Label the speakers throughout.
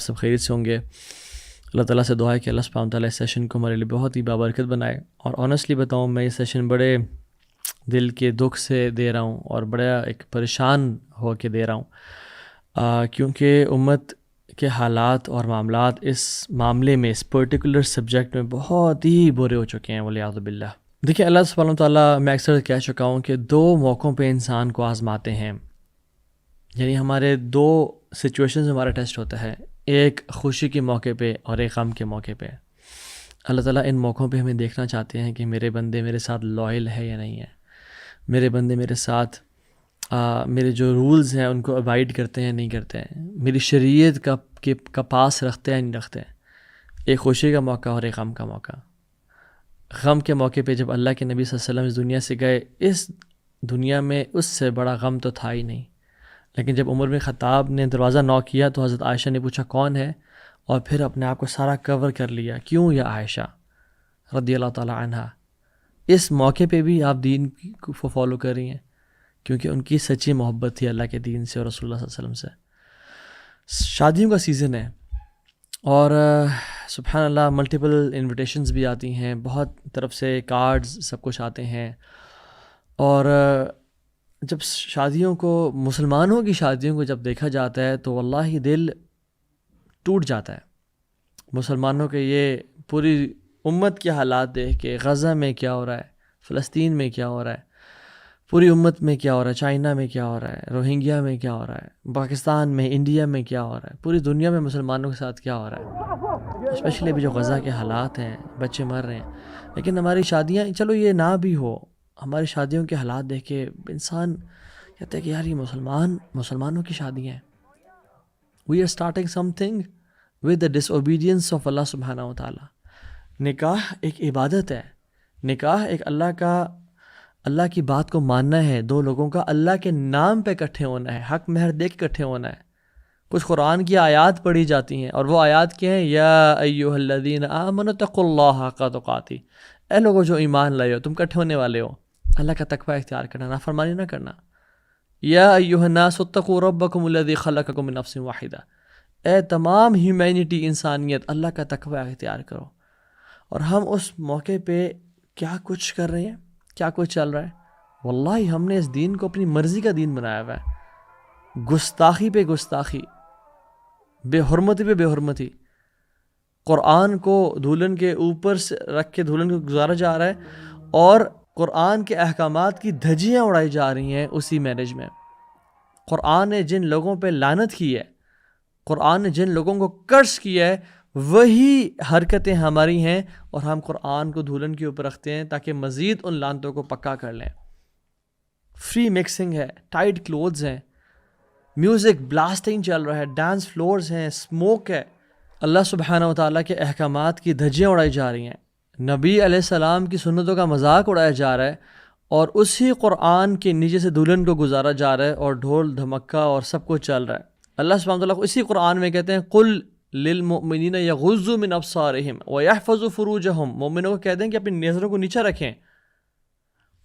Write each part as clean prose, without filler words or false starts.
Speaker 1: آپ سب خیریت سے ہوں گے. اللہ تعالیٰ سے دعا ہے کہ اللہ سبحانہ وتعالیٰ اس سیشن کو ہمارے لیے بہت ہی بابرکت بنائے. اور آنیسٹلی بتاؤں میں یہ سیشن بڑے دل کے دکھ سے دے رہا ہوں اور بڑا ایک پریشان ہو کے دے رہا ہوں، کیونکہ امت کے حالات اور معاملات اس معاملے میں، اس پرٹیکولر سبجیکٹ میں بہت ہی برے ہو چکے ہیں والعیاذ باللہ. دیکھیں، اللہ سبحانہ وتعالیٰ، میں اکثر کہہ چکا ہوں کہ 2 موقعوں پہ انسان کو آزماتے ہیں. یعنی ہمارے 2 سچویشنز ہمارا ٹیسٹ ہوتا ہے، ایک خوشی کے موقع پہ اور ایک غم کے موقع پہ. اللہ تعالیٰ ان موقعوں پہ ہمیں دیکھنا چاہتے ہیں کہ میرے بندے میرے ساتھ لائل ہے یا نہیں ہے، میرے بندے میرے ساتھ میرے جو رولز ہیں ان کو اوائڈ کرتے ہیں نہیں کرتے ہیں، میری شریعت کا پاس رکھتے ہیں نہیں رکھتے ہیں. ایک خوشی کا موقع اور ایک غم کا موقع. غم کے موقع پہ جب اللہ کے نبی صلی اللہ علیہ وسلم اس دنیا سے گئے، اس دنیا میں اس سے بڑا غم تو تھا ہی نہیں. لیکن جب عمر بن خطاب نے دروازہ نوک کیا تو حضرت عائشہ نے پوچھا کون ہے، اور پھر اپنے آپ کو سارا کور کر لیا. کیوں یا عائشہ رضی اللہ تعالی عنہا؟ اس موقع پہ بھی آپ دین کو فالو کر رہی ہیں کیونکہ ان کی سچی محبت تھی اللہ کے دین سے اور رسول اللہ صلی اللہ علیہ وسلم سے. شادیوں کا سیزن ہے اور سبحان اللہ ملٹیپل انویٹیشنز بھی آتی ہیں، بہت طرف سے کارڈز سب کچھ آتے ہیں. اور جب شادیوں کو، مسلمانوں کی شادیوں کو جب دیکھا جاتا ہے تو واللہ دل ٹوٹ جاتا ہے. مسلمانوں کے یہ پوری امت کے حالات دیکھ کے، غزہ میں کیا ہو رہا ہے، فلسطین میں کیا ہو رہا ہے، پوری امت میں کیا ہو رہا ہے، چائنا میں کیا ہو رہا ہے، روہنگیا میں کیا ہو رہا ہے، پاکستان میں، انڈیا میں کیا ہو رہا ہے، پوری دنیا میں مسلمانوں کے ساتھ کیا ہو رہا ہے، اسپیشلی ابھی جو غزہ کے حالات ہیں، بچے مر رہے ہیں. لیکن ہماری شادیاں، چلو یہ نہ بھی ہو، ہماری شادیوں کے حالات دیکھ کے انسان کہتا ہے کہ یار یہ مسلمانوں کی شادیاں ہیں. We are starting something with the disobedience of اللہ سبحانہ و تعالیٰ. نکاح ایک عبادت ہے، نکاح ایک اللہ کی بات کو ماننا ہے. 2 لوگوں کا اللہ کے نام پہ اکٹھے ہونا ہے، حق مہر دے کے اکٹھے ہونا ہے. کچھ قرآن کی آیات پڑھی جاتی ہیں اور وہ آیات کیا ہیں؟ یا ایھا الذین آمنوا اتقوا اللہ حق تقاتہ. اے لوگوں جو ایمان لائے ہو، تم اکٹھے ہونے والے ہو، اللہ کا تقوی اختیار کرنا، نافرمانی نہ کرنا. یا ایھا الناس اتقوا ربکم الذی خلقکم من نفس واحدہ. اے تمام ہیومینٹی، انسانیت، اللہ کا تقوی اختیار کرو. اور ہم اس موقع پہ کیا کچھ کر رہے ہیں، کیا کچھ چل رہا ہے. واللہ ہم نے اس دین کو اپنی مرضی کا دین بنایا ہوا ہے. گستاخی پہ گستاخی، بے حرمتی پہ بے حرمتی. قرآن کو دلہن کے اوپر سے رکھ کے دلہن کو گزارا جا رہا ہے اور قرآن کے احکامات کی دھجیاں اڑائی جا رہی ہیں اسی میرج میں. قرآن نے جن لوگوں پہ لعنت کی ہے، قرآن نے جن لوگوں کو کرس کیا ہے، وہی حرکتیں ہماری ہیں اور ہم قرآن کو دلہن کے اوپر رکھتے ہیں تاکہ مزید ان لعنتوں کو پکا کر لیں. فری مکسنگ ہے، ٹائٹ کلوتھز ہیں، میوزک بلاسٹنگ چل رہا ہے، ڈانس فلورز ہیں، اسموک ہے. اللہ سبحانہ و تعالیٰ کے احکامات کی دھجیاں اڑائی جا رہی ہیں، نبی علیہ السلام کی سنتوں کا مذاق اڑایا جا رہا ہے اور اسی قرآن کے نیچے سے دلہن کو گزارا جا رہا ہے اور ڈھول دھمکا اور سب کچھ چل رہا ہے. اللہ سبحانہ و تعالیٰ کو اسی قرآن میں کہتے ہیں قل للمؤمنین یغضوا من ابصارہم ویحفظوا فروجہم. مومنوں کو کہتے ہیں کہ اپنی نظروں کو نیچے رکھیں.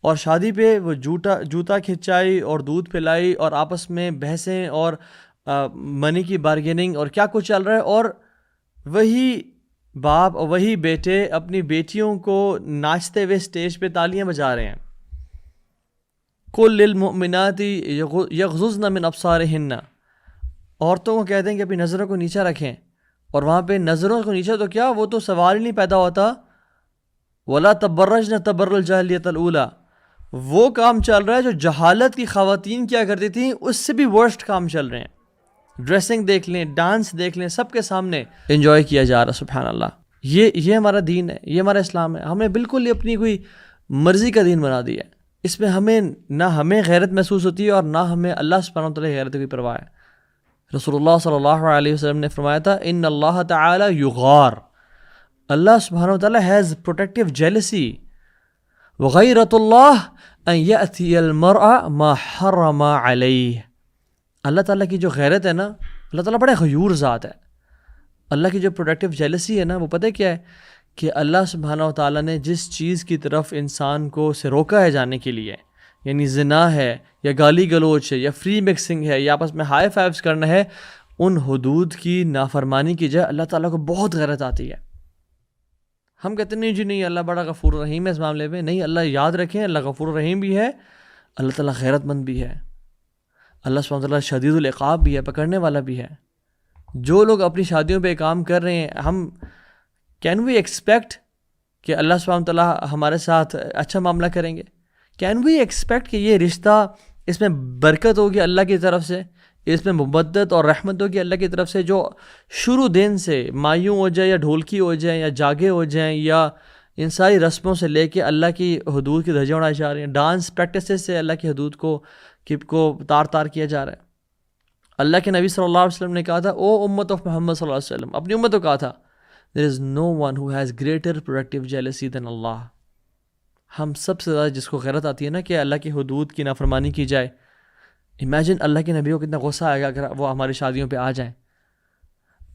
Speaker 1: اور شادی پہ وہ جوتا کھچائی اور دودھ پلائی اور آپس میں بحثیں اور منی کی بارگیننگ اور کیا کچھ چل رہا ہے. اور وہی باپ اور وہی بیٹے اپنی بیٹیوں کو ناچتے ہوئے اسٹیج پہ تالیاں بجا رہے ہیں. قل للمؤمنات یغضضن من ابصارہن. عورتوں کو کہتے ہیں کہ اپنی نظروں کو نیچے رکھیں، اور وہاں پہ نظروں کو نیچے تو کیا، وہ تو سوال ہی نہیں پیدا ہوتا. ولا تبرجن تبرج الجاہلیۃ الاولیٰ. وہ کام چل رہا ہے جو جہالت کی خواتین کیا کرتی تھیں، اس سے بھی ورسٹ کام چل رہے ہیں. ڈریسنگ دیکھ لیں، ڈانس دیکھ لیں، سب کے سامنے انجوائے کیا جا رہا. سبحان اللہ. یہ ہمارا دین ہے، یہ ہمارا اسلام ہے. ہمیں بالکل اپنی کوئی مرضی کا دین بنا دیا ہے. اس میں نہ ہمیں غیرت محسوس ہوتی ہے اور نہ ہمیں اللہ سبحانہ وتعالی کی غیرت کی پرواہ ہے. رسول اللہ صلی اللہ علیہ وسلم نے فرمایا تھا ان اللہ تعالی یغار. اللہ سبحانہ وتعالی ہیز پروٹیکٹیو جیلسی. وغیرت اللہ ان یأتی المرء ما حرم علیہ. اللہ تعالیٰ کی جو غیرت ہے نا، اللہ تعالیٰ بڑے غیور ذات ہے. اللہ کی جو پروٹیکٹیو جیلسی ہے نا، وہ پتہ کیا ہے؟ کہ اللہ سبحانہ و تعالیٰ نے جس چیز کی طرف انسان کو سے روکا ہے جانے کے لیے، یعنی زنا ہے یا گالی گلوچ ہے یا فری مکسنگ ہے یا آپس میں ہائی فائیوز کرنا ہے، ان حدود کی نافرمانی کی جائے اللہ تعالیٰ کو بہت غیرت آتی ہے. ہم کہتے ہیں نہیں جی نہیں اللہ بڑا غفور رحیم ہے اس معاملے میں. نہیں، اللہ یاد رکھیں اللہ غفور رحیم بھی ہے، اللہ تعالیٰ غیرت مند بھی ہے، اللہ سبحانہ وتعالیٰ شدید العقاب بھی ہے، پکڑنے والا بھی ہے. جو لوگ اپنی شادیوں پہ کام کر رہے ہیں، ہم کین وی ایکسپیکٹ کہ اللہ سبحانہ وتعالیٰ ہمارے ساتھ اچھا معاملہ کریں گے؟ کین وی ایکسپیکٹ کہ یہ رشتہ اس میں برکت ہوگی اللہ کی طرف سے، اس میں مبدت اور رحمت ہوگی اللہ کی طرف سے، جو شروع دن سے مایوں ہو جائے یا ڈھولکی ہو جائیں یا جاگے ہو جائیں یا ان ساری رسموں سے لے کے اللہ کی حدود کی دھجیاں اڑائی جا رہی ہیں، ڈانس پریکٹسز سے اللہ کی حدود کو تار تار کیا جا رہا ہے. اللہ کے نبی صلی اللہ علیہ وسلم نے کہا تھا، او امت آف محمد صلی اللہ علیہ وسلم، اپنی امت کو کہا تھا there is no one who has greater productive jealousy than Allah. ہم سب سے زیادہ جس کو غیرت آتی ہے نا کہ اللہ کی حدود کی نافرمانی کی جائے. امیجن اللہ کے نبی کو کتنا غصہ آئے گا اگر وہ ہماری شادیوں پہ آ جائیں.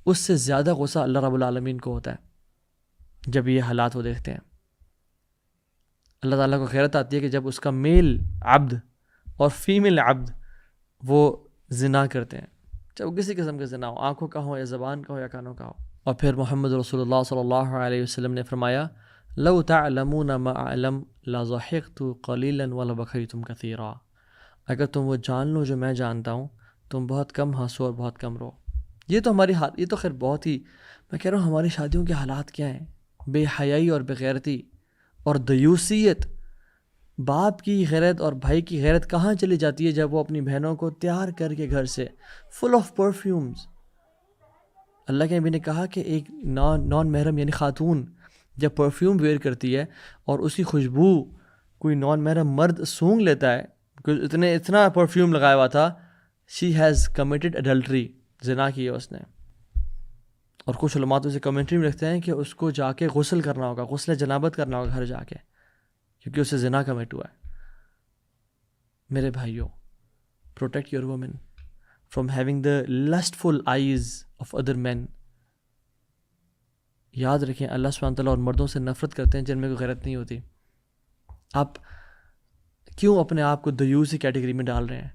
Speaker 1: اس سے زیادہ غصہ اللہ رب العالمین کو ہوتا ہے جب یہ حالات وہ دیکھتے ہیں. اللہ تعالیٰ کو غیرت آتی ہے کہ جب اس کا میل عبد اور فیمیل عبد وہ زنا کرتے ہیں، چاہے وہ کسی قسم کا زنا ہو، آنکھوں کا ہو یا زبان کا ہو یا کانوں کا ہو. اور پھر محمد رسول اللہ صلی اللہ علیہ وسلم نے فرمایا، لو تعلمون ما اعلم لضحكت قليلا ولبكيتم كثيرا. اگر تم وہ جان لو جو میں جانتا ہوں، تم بہت کم ہنسو اور بہت کم رو. یہ تو ہماری یہ تو خیر بہت ہی، میں کہہ رہا ہوں ہماری شادیوں کے حالات کیا ہیں. بے حیائی اور بے غیرتی اور دیوسیت. باپ کی غیرت اور بھائی کی غیرت کہاں چلی جاتی ہے جب وہ اپنی بہنوں کو تیار کر کے گھر سے فل آف پرفیومز. اللہ کے نبی نے کہا کہ ایک نان محرم یعنی خاتون جب پرفیوم ویئر کرتی ہے اور اس کی خوشبو کوئی نان محرم مرد سونگھ لیتا ہے، اتنا پرفیوم لگایا ہوا تھا، شی ہیز کمیٹڈ اڈلٹری، زنا کی ہے اس نے. اور کچھ علماء تو اسے کمنٹری میں لکھتے ہیں کہ اس کو جا کے غسل کرنا ہوگا، غسل جنابت کرنا ہوگا گھر جا کے، کیونکہ اسے زنا کمٹ ہوا ہے. میرے بھائیوں، protect your women from having the lustful eyes of other men. یاد رکھیں اللہ سبحانہ تعالیٰ اور مردوں سے نفرت کرتے ہیں جن میں کوئی غیرت نہیں ہوتی. آپ کیوں اپنے آپ کو دیوسی کیٹیگری میں ڈال رہے ہیں؟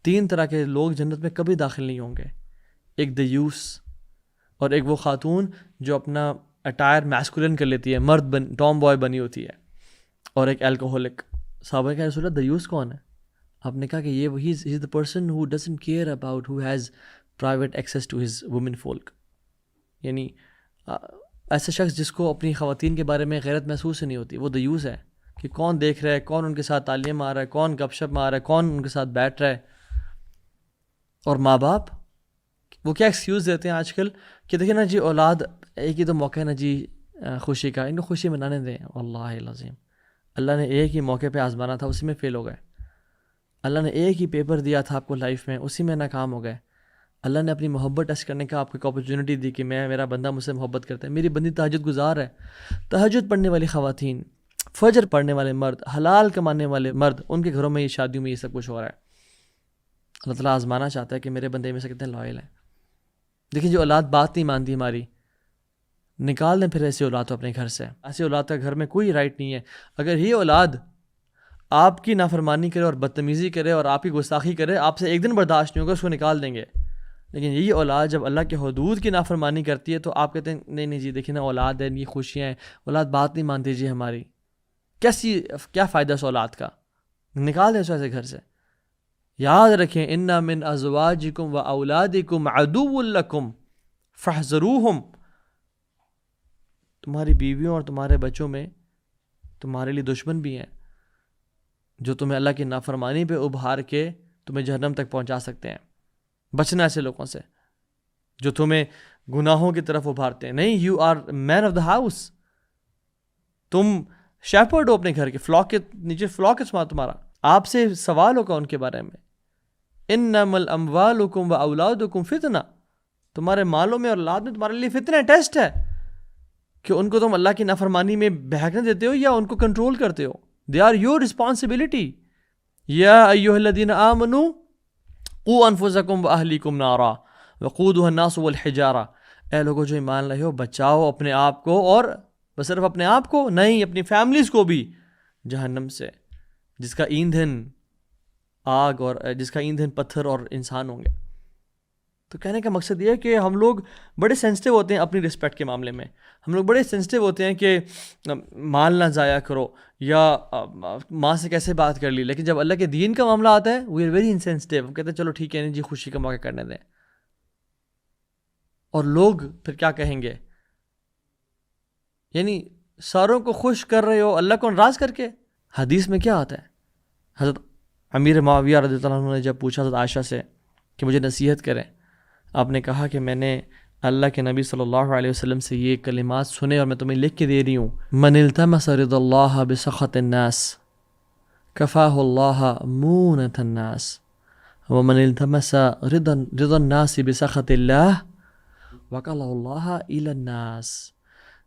Speaker 1: 3 طرح کے لوگ جنت میں کبھی داخل نہیں ہوں گے. ایک دیوس، اور ایک وہ خاتون جو اپنا اٹائر میسکولن کر لیتی ہے، مرد ٹام بوائے بنی ہوتی ہے، اور ایک الکوہولک. صحابہ کہ رسول اللہ دیوس کون ہے؟ آپ نے کہا کہ یہ وہی is the person who doesn't care about, who has private access to his womenfolk. یعنی ایسا شخص جس کو اپنی خواتین کے بارے میں غیرت محسوس ہی نہیں ہوتی، وہ دیوس ہے. کہ کون دیکھ رہا ہے، کون ان کے ساتھ تالیاں مار رہا ہے، کون گپ شپ مار رہا ہے، کون ان کے ساتھ بیٹھ رہا ہے. اور ماں باپ وہ کیا ایکسکیوز دیتے ہیں آج کل کہ دیکھیں نا جی اولاد ایک ہی تو موقع ہے نا جی خوشی کا، ان کو خوشی منانے دیں. واللہ العظیم اللہ نے ایک ہی موقع پہ آزمانا تھا، اسی میں فیل ہو گئے. اللہ نے ایک ہی پیپر دیا تھا آپ کو لائف میں، اسی میں ناکام ہو گئے. اللہ نے اپنی محبت ٹیسٹ کرنے کا آپ کو ایک اپرچونٹی دی کہ میرا بندہ مجھ سے محبت کرتا ہے، میری بندی تہجد گزار ہے. تہجد پڑھنے والی خواتین، فجر پڑھنے والے مرد، حلال کمانے والے مرد، ان کے گھروں میں یہ شادیوں میں یہ سب کچھ ہو رہا ہے. اللہ تعالیٰ آزمانا چاہتا ہے کہ میرے بندے میں سے کتنے لائل ہیں. دیکھیں جو اولاد بات نہیں مانتی ہماری، نکال دیں پھر ایسی اولاد کو اپنے گھر سے. ایسی اولاد کا گھر میں کوئی رائٹ نہیں ہے. اگر یہ اولاد آپ کی نافرمانی کرے اور بدتمیزی کرے اور آپ کی گستاخی کرے، آپ سے ایک دن برداشت نہیں ہوگا، اس کو نکال دیں گے. لیکن یہی اولاد جب اللہ کے حدود کی نافرمانی کرتی ہے تو آپ کہتے ہیں نہیں نہیں جی دیکھیں نا اولاد ہے، یہ خوشیاں ہیں، اولاد بات نہیں مانتی جی ہماری. کیا فائدہ اس اولاد کا؟ نکال دیں اس ایسے گھر سے. یاد رکھیں ان من ازواجکم و اولادکم عدو لکم فاحذروہم. تمہاری بیویوں اور تمہارے بچوں میں تمہارے لیے دشمن بھی ہیں جو تمہیں اللہ کی نافرمانی پہ ابھار کے تمہیں جہنم تک پہنچا سکتے ہیں. بچنا ایسے لوگوں سے جو تمہیں گناہوں کی طرف ابھارتے ہیں. نہیں، you are man of the house, تم شیپرڈ ہو اپنے گھر کے، فلاک کے نیچے فلاک ہے تمہارا. آپ سے سوال ہوگا ان کے بارے میں. انما الاموالکم و اولادکم فتنہ، تمہارے مالوں میں اور اولاد میں تمہارے لیے فتنہ ہے، ٹیسٹ ہے کہ ان کو تم اللہ کی نافرمانی میں بہکنے دیتے ہو یا ان کو کنٹرول کرتے ہو. They are your responsibility. یا ایھا الذین آمنوا قوا انفسکم واہلیکم نارا وقودھا الناس والحجارہ. اے لوگوں جو ایمان لائے ہو، بچاؤ اپنے آپ کو، اور بس صرف اپنے آپ کو نہیں، اپنی فیملیز کو بھی جہنم سے، جس کا ایندھن آگ اور جس کا ایندھن پتھر اور انسان ہوں گے. تو کہنے کا مقصد یہ ہے کہ ہم لوگ بڑے سینسٹیو ہوتے ہیں اپنی رسپیکٹ کے معاملے میں. ہم لوگ بڑے سینسٹیو ہوتے ہیں کہ مال نہ ضائع کرو یا ماں سے کیسے بات کر لی, لیکن جب اللہ کے دین کا معاملہ آتا ہے وی آر ویری انسینسٹیو. ہم کہتے ہیں چلو ٹھیک ہے جی خوشی کا موقع کرنے دیں. اور لوگ پھر کیا کہیں گے, یعنی ساروں کو خوش کر رہے ہو اللہ کو ناراض کر کے. حدیث میں کیا آتا ہے, حضرت امیر معاویہ رضی اللہ عنہ نے جب پوچھا حضرت عائشہ سے کہ مجھے نصیحت کریں, آپ نے کہا کہ میں نے اللہ کے نبی صلی اللہ علیہ وسلم سے یہ کلمات سنے اور میں تمہیں لکھ کے دے رہی ہوں. من التمس رضا اللہ بسخط الناس کفاہ اللہ مونۃ الناس ومن التمس رضا الناس بسخط اللہ وکلہ اللہ الی الناس.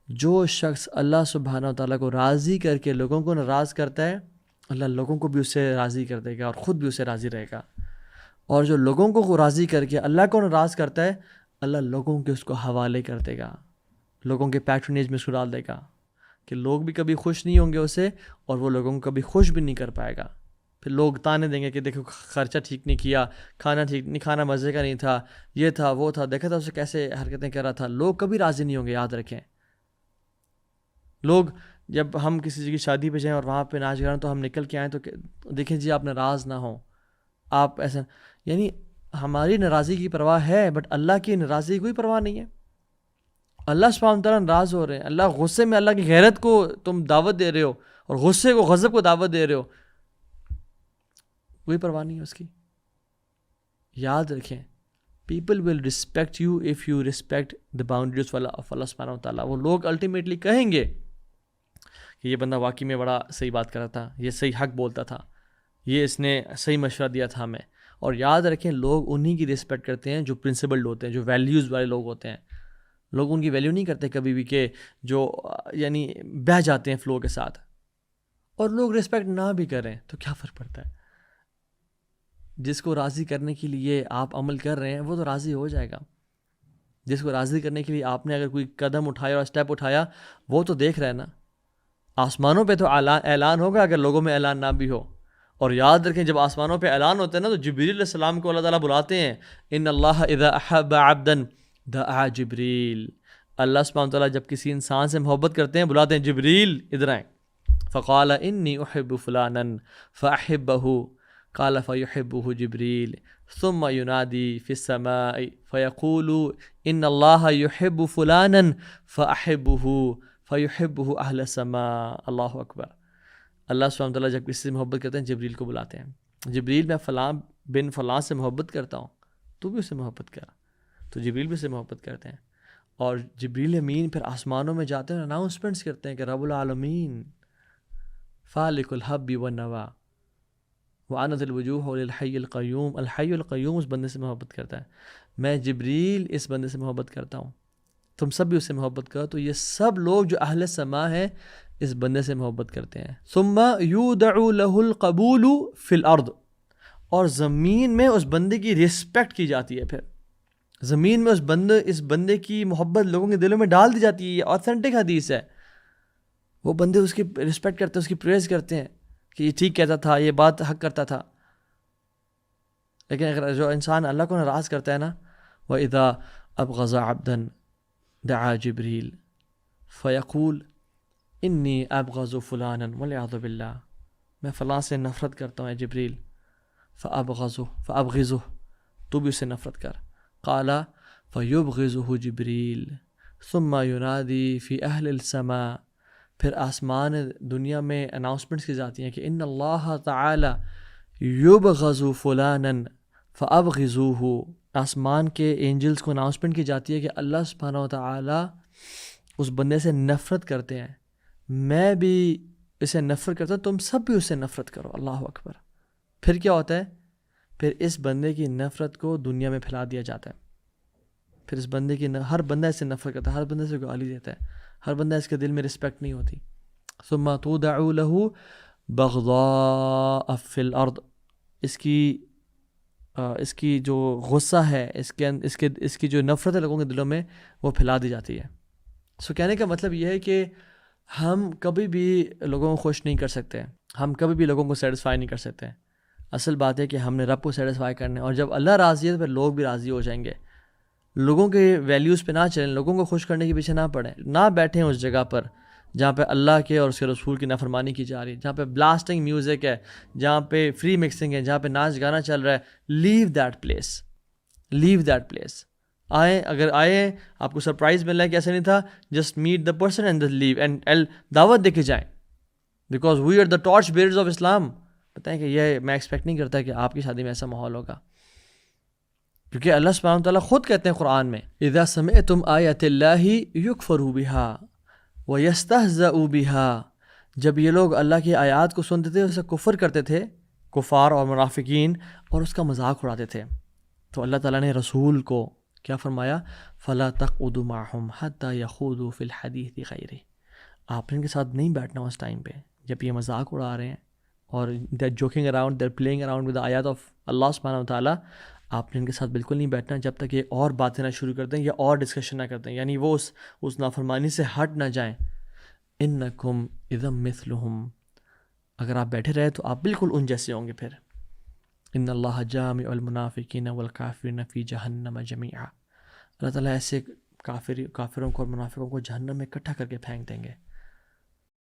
Speaker 1: جو شخص اللہ سبحانہ و تعالیٰ کو راضی کر کے لوگوں کو ناراض کرتا ہے, اللہ لوگوں کو بھی اس سے راضی کر دے گا اور خود بھی اس سے راضی رہے گا. اور جو لوگوں کو راضی کر کے اللہ کو ناراض کرتا ہے, اللہ لوگوں کے اس کو حوالے کر دے گا, لوگوں کے پیٹرنیج میں اس کو ڈال دے گا کہ لوگ بھی کبھی خوش نہیں ہوں گے اسے اور وہ لوگوں کو کبھی خوش بھی نہیں کر پائے گا. پھر لوگ تانے دیں گے کہ دیکھو خرچہ ٹھیک نہیں کیا, کھانا ٹھیک نہیں, کھانا مزے کا نہیں تھا, یہ تھا وہ تھا, دیکھا تھا اسے کیسے حرکتیں کر رہا تھا. لوگ کبھی راضی نہیں ہوں گے, یاد رکھیں. لوگ جب ہم کسی چیز کی شادی پہ جائیں اور وہاں پہ ناچ گانا تو ہم نکل کے آئیں تو دیکھیں جی آپ ناراض نہ ہوں, آپ ایسا, یعنی ہماری ناراضی کی پرواہ ہے بٹ اللہ کی ناراضی کی کوئی پرواہ نہیں ہے. اللہ سبحانہ تعالیٰ ناراض ہو رہے ہیں, اللہ غصے میں, اللہ کی غیرت کو تم دعوت دے رہے ہو اور غصے کو غضب کو دعوت دے رہے ہو, کوئی پرواہ نہیں ہے اس کی. یاد رکھیں people will respect you if you respect the boundaries of اللہ سبحانہ تعالیٰ. وہ لوگ الٹیمیٹلی کہیں گے کہ یہ بندہ واقعی میں بڑا صحیح بات کر رہا تھا, یہ صحیح حق بولتا تھا, یہ اس نے صحیح مشورہ دیا تھا ہمیں. اور یاد رکھیں لوگ انہی کی ریسپیکٹ کرتے ہیں جو پرنسپلڈ ہوتے ہیں, جو ویلیوز والے لوگ ہوتے ہیں. لوگ ان کی ویلیو نہیں کرتے کبھی بھی کہ جو یعنی بہہ جاتے ہیں فلو کے ساتھ. اور لوگ ریسپیکٹ نہ بھی کریں تو کیا فرق پڑتا ہے, جس کو راضی کرنے کے لیے آپ عمل کر رہے ہیں وہ تو راضی ہو جائے گا. جس کو راضی کرنے کے لیے آپ نے اگر کوئی قدم اٹھایا اور اسٹیپ اٹھایا وہ تو دیکھ رہے ہیں نا. آسمانوں پہ تو اعلان ہوگا اگر لوگوں میں اعلان نہ بھی ہو. اور یاد رکھیں جب آسمانوں پہ اعلان ہوتا ہے نا تو جبریل علیہ السلام کو اللہ تعالیٰ بلاتے ہیں. ان اللہ اذا احب عبدا دعا جبریل. اللہ سبحانہ تعالیٰ جب کسی انسان سے محبت کرتے ہیں بلاتے ہیں جبریل ادھر آئیں. فقال انی احب فلانا فاحبہ قال فیحبہ جبریل ثم ینادی فی السماء فیقول ان اللہ یحب فلانا فاحبہ فیحبہ اہل السماء. اللہ اکبر. اللہ سبحانہ تعالیٰ جب کسی سے محبت کرتے ہیں جبریل کو بلاتے ہیں, جبریل میں فلاں بن فلاں سے محبت کرتا ہوں, تو بھی اسے محبت کر. تو جبریل بھی اسے محبت کرتے ہیں. اور جبریل امین پھر آسمانوں میں جاتے ہیں, اناؤنسمنٹس کرتے ہیں کہ رب العالمین فالق الحب والنوا وعنت الوجوہ للحی القیوم. الحی القیوم اس بندے سے محبت کرتا ہے. میں جبریل اس بندے سے محبت کرتا ہوں, تم سب بھی اس سے محبت کرو. تو یہ سب لوگ جو اہل سما ہیں اس بندے سے محبت کرتے ہیں. ثم یودع له القبول فی الارض. اور زمین میں اس بندے کی رسپیکٹ کی جاتی ہے. پھر زمین میں اس بندے کی محبت لوگوں کے دلوں میں ڈال دی جاتی ہے. یہ آتھینٹک حدیث ہے. وہ بندے اس کی رسپیکٹ کرتے ہیں, اس کی پریز کرتے ہیں کہ یہ ٹھیک کہتا تھا, یہ بات حق کرتا تھا. لیکن اگر جو انسان اللہ کو ناراض کرتا ہے نا, وَإِذَا أَبْغَضَ عَبْدًا دعا جبریل فیقول انی ابغض فلانا والعیاذ باللہ. میں فلاں سے نفرت کرتا ہوں اے جبریل. فابغضہ تو بھی اسے نفرت کر. قال فیبغضہ جبریل ثم ینادی فی اہل السماء. پھر آسمان دنیا میں اناؤنسمنٹس کی جاتی ہیں کہ ان اللہ تعالی یبغض فلانا فابغضوہ. آسمان کے اینجلز کو اناؤنسمنٹ کی جاتی ہے کہ اللہ سبحانہ و تعالی اس بندے سے نفرت کرتے ہیں, میں بھی اسے نفرت کرتا ہوں, تم سب بھی اسے نفرت کرو. اللہ اکبر. پھر کیا ہوتا ہے, پھر اس بندے کی نفرت کو دنیا میں پھیلا دیا جاتا ہے. پھر اس بندے کی ہر بندہ اس سے نفرت کرتا ہے, ہر بندے سے گالی دیتا ہے, ہر بندہ اس کے دل میں رسپیکٹ نہیں ہوتی. ثم تودع له بغضاء فی الارض. اس کی جو غصہ ہے, اس کی جو نفرت ہے لوگوں کے دلوں میں, وہ پھیلا دی جاتی ہے. سو کہنے کا مطلب یہ ہے کہ ہم کبھی بھی لوگوں کو خوش نہیں کر سکتے, ہم کبھی بھی لوگوں کو سیٹسفائی نہیں کر سکتے. اصل بات ہے کہ ہم نے رب کو سیٹسفائی کرنا ہے, اور جب اللہ راضی ہے تو پھر لوگ بھی راضی ہو جائیں گے. لوگوں کے ویلیوز پہ نہ چلیں، لوگوں کو خوش کرنے کے پیچھے نہ پڑیں، نہ بیٹھیں اس جگہ پر جہاں پہ اللہ کے اور اس کے رسول کی نافرمانی کی جا رہی ہے، جہاں پہ بلاسٹنگ میوزک ہے، جہاں پہ فری مکسنگ ہے، جہاں پہ ناچ گانا چل رہا ہے. Leave that place, leave that place. آئیں، اگر آئیں آپ کو سرپرائز مل رہا ہے کہ ایسا نہیں تھا، just meet the person and leave and دعوت دے کے جائیں، because we are the torchbearers of Islam. بتائیں کہ یہ میں ایکسپیکٹ نہیں کرتا کہ آپ کی شادی میں ایسا ماحول ہوگا، کیونکہ اللہ سبحانہ وتعالیٰ خود کہتے ہیں قرآن میں اذا سمعتم آیات اللہ یکفر بها ویستہزأ بها، جب یہ لوگ اللہ کی آیات کو سنتے تھے اسے کفر کرتے تھے، کفار اور منافقین، اور اس کا مذاق اڑاتے تھے، تو اللہ تعالیٰ نے رسول کو کیا فرمایا؟ فلا تقعدوا معهم حتى يخوضوا في الحديث غيره، آپ نے ان کے ساتھ نہیں بیٹھنا اس ٹائم پہ جب یہ مذاق اڑا رہے ہیں اور they're joking around, they're playing around with the آیات of اللہ سبحانہ وتعالیٰ. آپ نے ان کے ساتھ بالکل نہیں بیٹھنا جب تک یہ اور باتیں نہ شروع کر دیں یا اور ڈسکشن نہ کرتے ہیں، یعنی وہ اس نافرمانی سے ہٹ نہ جائیں. انکم اذا مثلہم، اگر آپ بیٹھے رہے تو آپ بالکل ان جیسے ہوں گے. پھر ان اللہ جامع المنافقین والکافرین فی جہنم جمیعا، اللہ تعالیٰ ایسے کافروں کو اور منافقوں کو جہنم میں اکٹھا کر کے پھینک دیں گے.